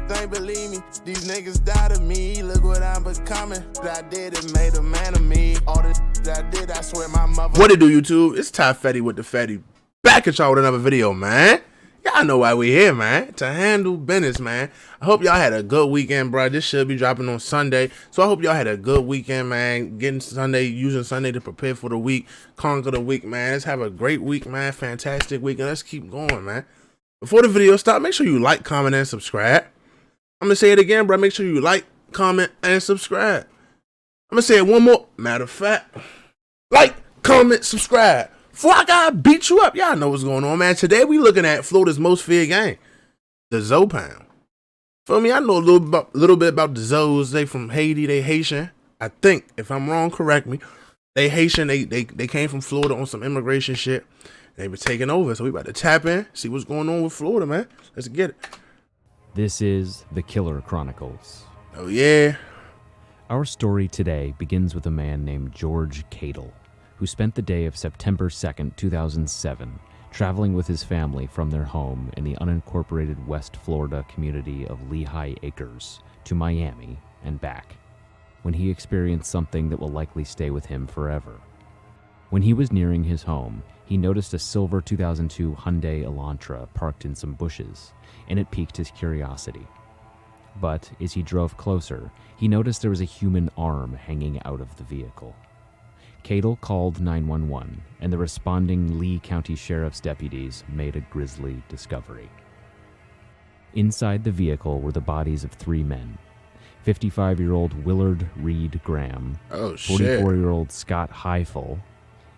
thing, believe me. These niggas died of me. Look what I'm becoming. What I did, it made a man of me. All the that I did, I swear my mother. What it do, YouTube? It's Ty Fetty with the Fetty. Back at y'all with another video, man. Y'all know why we here, man. To handle business, man. I hope y'all had a good weekend, bro. This should be dropping on Sunday. So I hope y'all had a good weekend, man. Using Sunday to prepare for the week. Conquer the week, man. Let's have a great week, man. Fantastic week. And let's keep going, man. Before the video starts, make sure you like, comment, and subscribe. I'm going to say it again, bro. Make sure you like, comment, and subscribe. I'm going to say it one more. Matter of fact, like, comment, subscribe. Before I gotta beat you up, y'all know what's going on, man. Today we looking at Florida's most feared gang, the Zoe Pound. Feel me? I know a little bit about the Zoes. They from Haiti. They Haitian. I think, if I'm wrong, correct me. They Haitian. They came from Florida on some immigration shit. They been taking over, so we about to tap in, see what's going on with Florida, man. Let's get it. This is The Killer Chronicles. Oh yeah. Our story today begins with a man named George Cadle, who spent the day of September 2nd, 2007, traveling with his family from their home in the unincorporated West Florida community of Lehigh Acres to Miami and back, when he experienced something that will likely stay with him forever. When he was nearing his home, he noticed a silver 2002 Hyundai Elantra parked in some bushes, and it piqued his curiosity. But as he drove closer, he noticed there was a human arm hanging out of the vehicle. Cadle called 911, and the responding Lee County Sheriff's deputies made a grisly discovery. Inside the vehicle were the bodies of three men: 55-year-old Willard Reed Graham, 44-year-old Scott Heifel,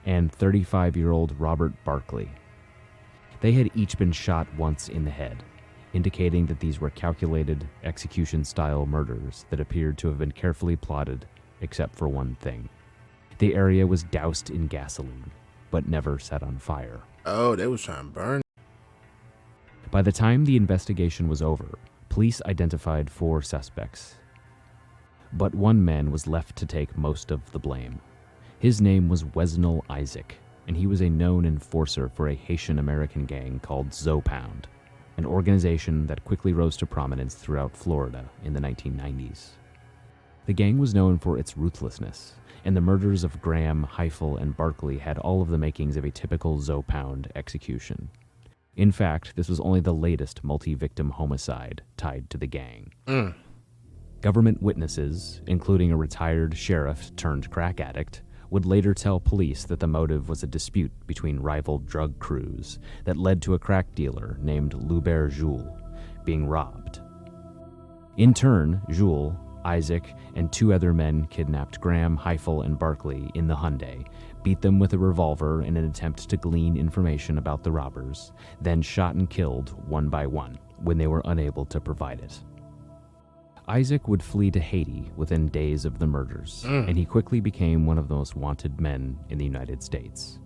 and 35-year-old Robert Barkley. They had each been shot once in the head, indicating that these were calculated execution-style murders that appeared to have been carefully plotted, except for one thing. The area was doused in gasoline, but never set on fire. Oh, they was trying to burn. By the time the investigation was over, police identified 4 suspects. But one man was left to take most of the blame. His name was Wesnel Isaac, and he was a known enforcer for a Haitian-American gang called Zoe Pound, an organization that quickly rose to prominence throughout Florida in the 1990s. The gang was known for its ruthlessness, and the murders of Graham, Heifel, and Barkley had all of the makings of a typical Zoe Pound execution. In fact, this was only the latest multi-victim homicide tied to the gang. Government witnesses, including a retired sheriff turned crack addict, would later tell police that the motive was a dispute between rival drug crews that led to a crack dealer named Lubert Jules being robbed. In turn, Jules, Isaac, and 2 other men kidnapped Graham, Heifel, and Barkley in the Hyundai, beat them with a revolver in an attempt to glean information about the robbers, then shot and killed one by one when they were unable to provide it. Isaac would flee to Haiti within days of the murders, and he quickly became one of the most wanted men in the United States.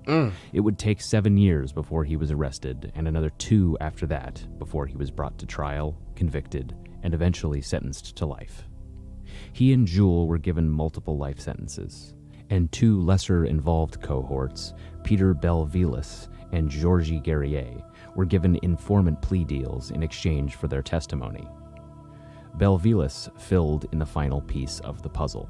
It would take 7 years before he was arrested, and another 2 after that before he was brought to trial, convicted, and eventually sentenced to life. He and Jules were given multiple life sentences, and 2 lesser-involved cohorts, Peter Belvilas and Georgie Guerrier, were given informant plea deals in exchange for their testimony. Belvilas filled in the final piece of the puzzle,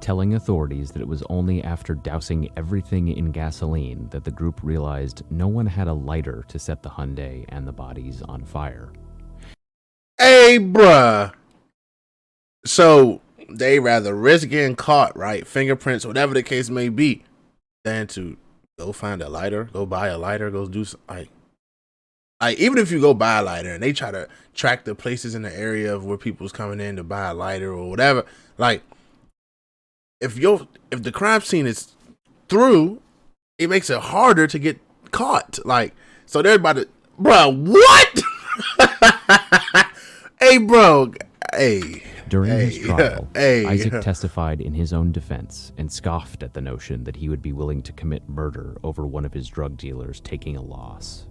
telling authorities that it was only after dousing everything in gasoline that the group realized no one had a lighter to set the Hyundai and the bodies on fire. Hey, bruh. So they rather risk getting caught, right? Fingerprints, whatever the case may be, than to go find a lighter, go buy a lighter, go do something. Like, even if you go buy a lighter and they try to track the places in the area of where people's coming in to buy a lighter or whatever, like, if the crime scene is through, it makes it harder to get caught. Like, so they're about to, bro, what? Hey, bro, hey. During his trial, Isaac testified in his own defense and scoffed at the notion that he would be willing to commit murder over one of his drug dealers taking a loss.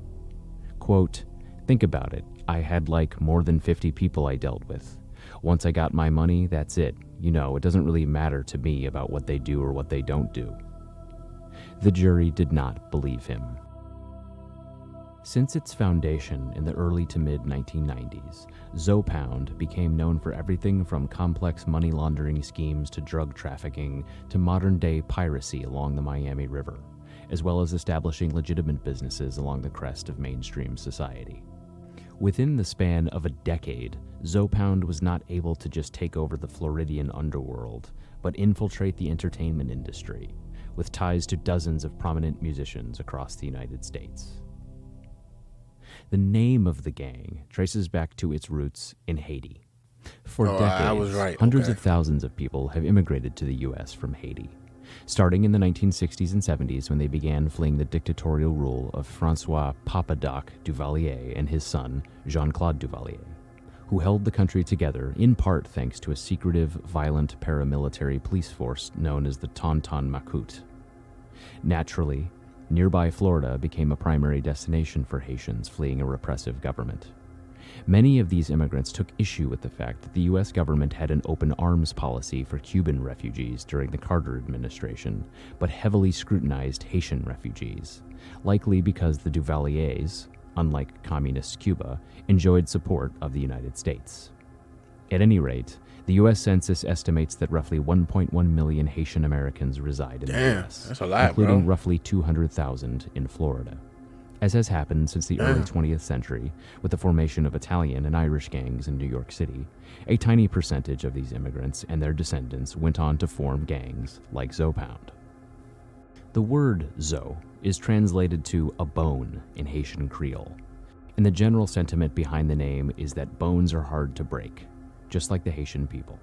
Quote, "Think about it. I had like more than 50 people I dealt with. Once I got my money, that's it. You know, it doesn't really matter to me about what they do or what they don't do." The jury did not believe him. Since its foundation in the early to mid 1990s, Zopound became known for everything from complex money laundering schemes to drug trafficking to modern-day piracy along the Miami River, as well as establishing legitimate businesses along the crest of mainstream society. Within the span of a decade, Zopound was not able to just take over the Floridian underworld, but infiltrate the entertainment industry, with ties to dozens of prominent musicians across the United States. The name of the gang traces back to its roots in Haiti. For decades, I was right. hundreds of thousands of people have immigrated to the U.S. from Haiti, starting in the 1960s and 70s when they began fleeing the dictatorial rule of Francois Papa Doc Duvalier and his son, Jean-Claude Duvalier, who held the country together in part thanks to a secretive, violent paramilitary police force known as the Tonton Macoute. Naturally, nearby Florida became a primary destination for Haitians fleeing a repressive government. Many of these immigrants took issue with the fact that the U.S. government had an open arms policy for Cuban refugees during the Carter administration, but heavily scrutinized Haitian refugees, likely because the Duvaliers, unlike communist Cuba, enjoyed support of the United States. At any rate, the U.S. Census estimates that roughly 1.1 million Haitian Americans reside in the U.S., that's a lot, including roughly 200,000 in Florida. As has happened since the early 20th century, with the formation of Italian and Irish gangs in New York City, a tiny percentage of these immigrants and their descendants went on to form gangs like Zopound. The word Zo is translated to a bone in Haitian Creole, and the general sentiment behind the name is that bones are hard to break, just like the Haitian people.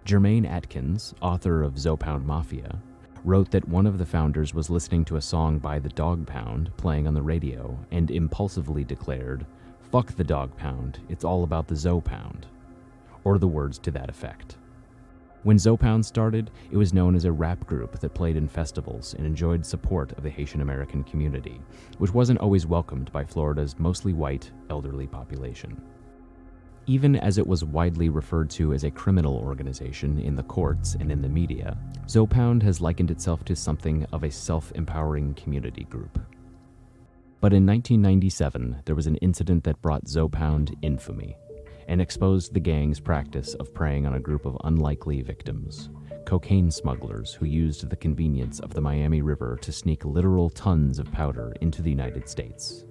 Jermaine Atkins, author of Zopound Mafia, wrote that one of the founders was listening to a song by the Dog Pound playing on the radio and impulsively declared, "Fuck the Dog Pound, it's all about the Zopound," or the words to that effect. When Zopound started, it was known as a rap group that played in festivals and enjoyed support of the Haitian American community, which wasn't always welcomed by Florida's mostly white, elderly population. Even as it was widely referred to as a criminal organization in the courts and in the media, Zopound has likened itself to something of a self-empowering community group. But in 1997, there was an incident that brought Zopound infamy and exposed the gang's practice of preying on a group of unlikely victims, cocaine smugglers who used the convenience of the Miami River to sneak literal tons of powder into the United States.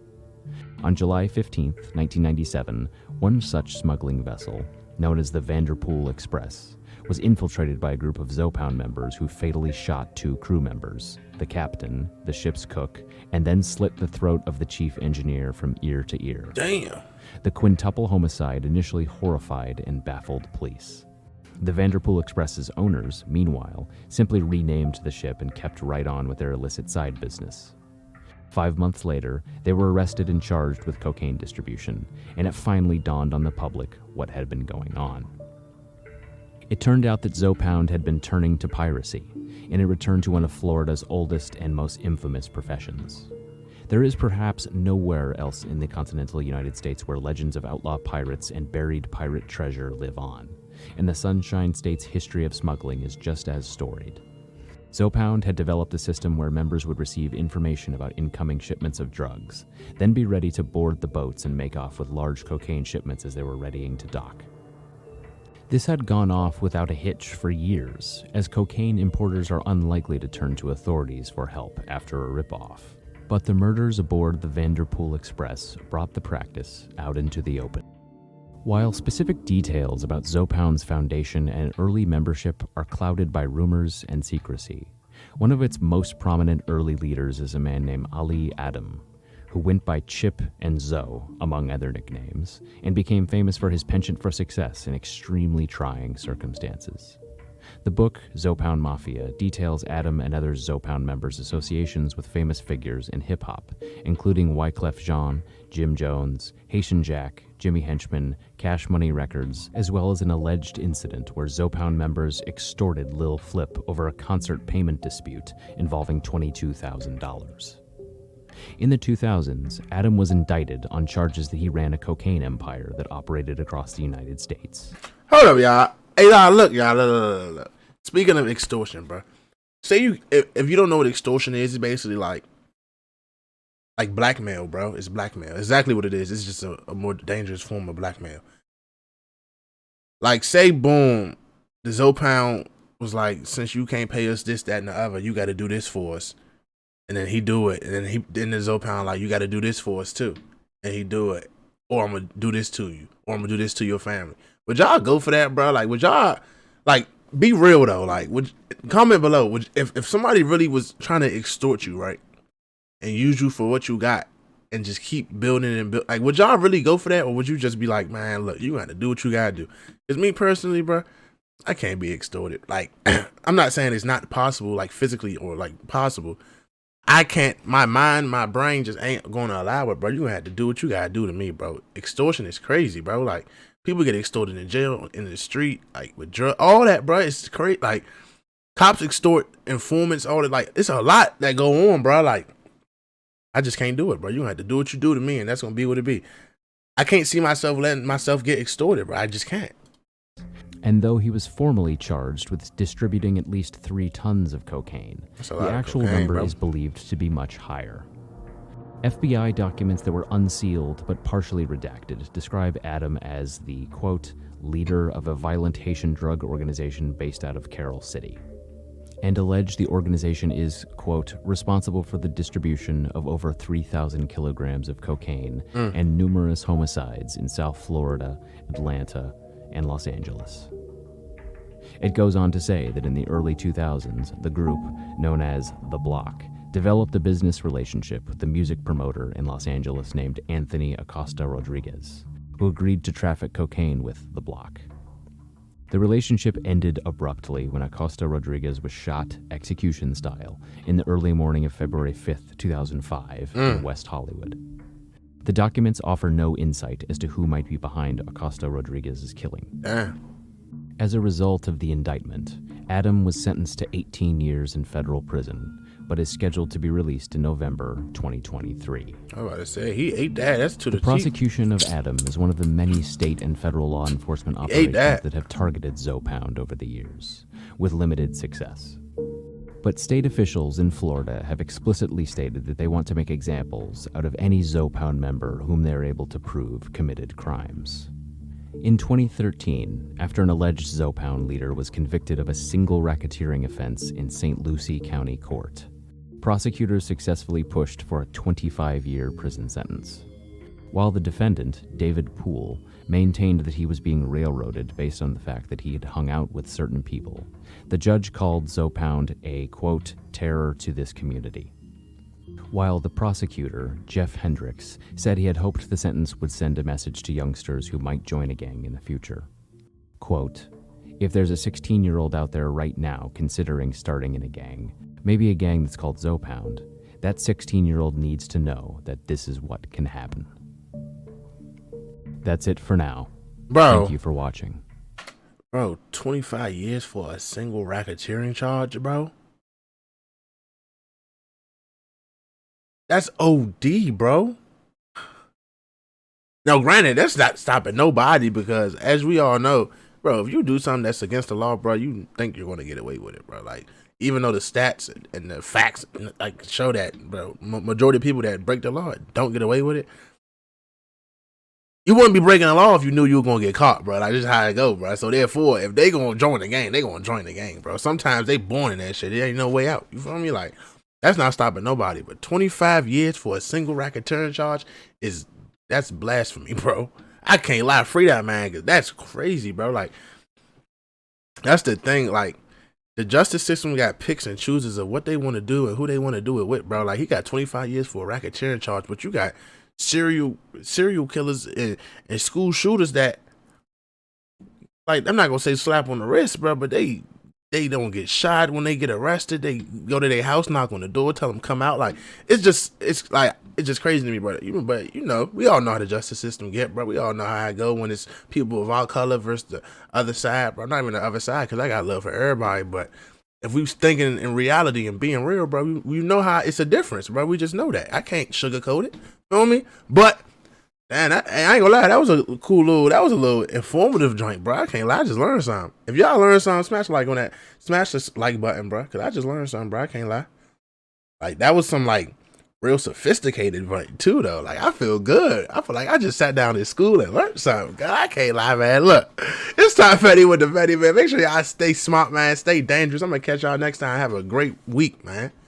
On July 15, 1997, one such smuggling vessel, known as the Vanderpool Express, was infiltrated by a group of Zopound members who fatally shot 2 crew members, the captain, the ship's cook, and then slit the throat of the chief engineer from ear to ear. Damn. The quintuple homicide initially horrified and baffled police. The Vanderpool Express's owners, meanwhile, simply renamed the ship and kept right on with their illicit side business. 5 months later, they were arrested and charged with cocaine distribution, and it finally dawned on the public what had been going on. It turned out that Zopound had been turning to piracy, and it returned to one of Florida's oldest and most infamous professions. There is perhaps nowhere else in the continental United States where legends of outlaw pirates and buried pirate treasure live on, and the Sunshine State's history of smuggling is just as storied. Zopound had developed a system where members would receive information about incoming shipments of drugs, then be ready to board the boats and make off with large cocaine shipments as they were readying to dock. This had gone off without a hitch for years, as cocaine importers are unlikely to turn to authorities for help after a ripoff. But the murders aboard the Vanderpool Express brought the practice out into the open. While specific details about Zopound's foundation and early membership are clouded by rumors and secrecy, one of its most prominent early leaders is a man named Ali Adam, who went by Chip and Zo, among other nicknames, and became famous for his penchant for success in extremely trying circumstances. The book, Zopound Mafia, details Adam and other Zopound members' associations with famous figures in hip-hop, including Wyclef Jean, Jim Jones, Haitian Jack, Jimmy Henchman, Cash Money Records, as well as an alleged incident where Zopound members extorted Lil Flip over a concert payment dispute involving $22,000. In the 2000s, Adam was indicted on charges that he ran a cocaine empire that operated across the United States. Hold up, y'all. Hey, look, y'all. Look. Speaking of extortion, bro. Say if you don't know what extortion is, it's basically like Like blackmail, bro. It's blackmail. Exactly what it is. It's just a more dangerous form of blackmail. Like, say, boom, the Zopound was like, since you can't pay us this, that, and the other, you got to do this for us. And then he do it. And then the Zopound like, you got to do this for us too. And he do it. Or I'm going to do this to you. Or I'm going to do this to your family. Would y'all go for that, bro? Like, would y'all, like, be real though? Like, comment below. If somebody really was trying to extort you, right? And use you for what you got and just keep building and build, like, would y'all really go for that? Or would you just be like, man, look, you got to do what you got to do? Because me personally, bro, I can't be extorted. Like, I'm not saying it's not possible, like physically or like possible. I can't, my mind, my brain just ain't going to allow it, bro. You gonna have to do what you got to do to me, bro. Extortion is crazy, bro. Like, people get extorted in jail, in the street, like with drug, all that, bro. It's crazy. Like, cops extort informants, all that. Like, it's a lot that go on, bro. Like, I just can't do it, bro. You gonna have to do what you do to me, and that's gonna be what it be. I can't see myself letting myself get extorted, bro. I just can't. And though he was formally charged with distributing at least 3 tons of cocaine, the actual number is believed to be much higher. FBI documents that were unsealed but partially redacted describe Adam as the, quote, leader of a violent Haitian drug organization based out of Carroll City, and allege the organization is, quote, responsible for the distribution of over 3,000 kilograms of cocaine and numerous homicides in South Florida, Atlanta, and Los Angeles. It goes on to say that in the early 2000s, the group, known as The Block, developed a business relationship with the music promoter in Los Angeles named Anthony Acosta Rodriguez, who agreed to traffic cocaine with The Block. The relationship ended abruptly when Acosta Rodriguez was shot execution style in the early morning of February 5th, 2005 in West Hollywood. The documents offer no insight as to who might be behind Acosta Rodriguez's killing. As a result of the indictment, Adam was sentenced to 18 years in federal prison, but is scheduled to be released in November 2023. I was about to say, he ate that. That's to the prosecution of Adam is one of the many state and federal law enforcement operations that have targeted Zopound over the years, with limited success. But state officials in Florida have explicitly stated that they want to make examples out of any Zopound member whom they are able to prove committed crimes. In 2013, after an alleged Zopound leader was convicted of a single racketeering offense in St. Lucie County Court, prosecutors successfully pushed for a 25-year prison sentence. While the defendant, David Poole, maintained that he was being railroaded based on the fact that he had hung out with certain people, the judge called Zopound a, quote, terror to this community. While the prosecutor, Jeff Hendricks, said he had hoped the sentence would send a message to youngsters who might join a gang in the future. Quote, if there's a 16-year-old out there right now considering starting in a gang, maybe a gang that's called Zopound, that 16-year-old needs to know that this is what can happen. That's it for now. Bro. Thank you for watching. Bro, 25 years for a single racketeering charge, bro? That's OD, bro. Now, granted, that's not stopping nobody because, as we all know, bro, if you do something that's against the law, bro, you think you're going to get away with it, bro. Like, even though the stats and the facts like show that, bro, majority of people that break the law don't get away with it. You wouldn't be breaking the law if you knew you were going to get caught, bro. Like, this is how it go, bro. So, therefore, if they going to join the gang, they going to join the gang, bro. Sometimes they born in that shit. There ain't no way out. You feel me? Like, that's not stopping nobody. But 25 years for a single racketeering charge that's blasphemy, bro. I can't lie. Free that man, because that's crazy, bro. Like, that's the thing. Like, the justice system got picks and chooses of what they want to do and who they want to do it with, bro. Like, he got 25 years for a racketeering charge, but you got serial killers and school shooters that, like, I'm not gonna say slap on the wrist, bro, but they don't get shot when they get arrested. They go to their house, knock on the door, tell them come out. Like, it's just crazy to me, bro. But you know, we all know how the justice system get, bro. We all know how it go when it's people of our color versus the other side, bro. Not even the other side, because I got love for everybody, but if we was thinking in reality and being real, bro, we know how it's a difference, bro. We just know that. I can't sugarcoat it. Feel me? But, man, I ain't gonna lie. That was a little informative joint, bro. I can't lie. I just learned something. If y'all learned something, smash like on that. Smash the like button, bro. Because I just learned something, bro. I can't lie. Like, that was some, like, real sophisticated right too though. Like I feel good. I feel like I just sat down in school and learned something. God, I can't lie, man. Look, it's time Fetty with the Fetty, man. Make sure y'all stay smart, man. Stay dangerous. I'm gonna catch y'all next time. Have a great week, man.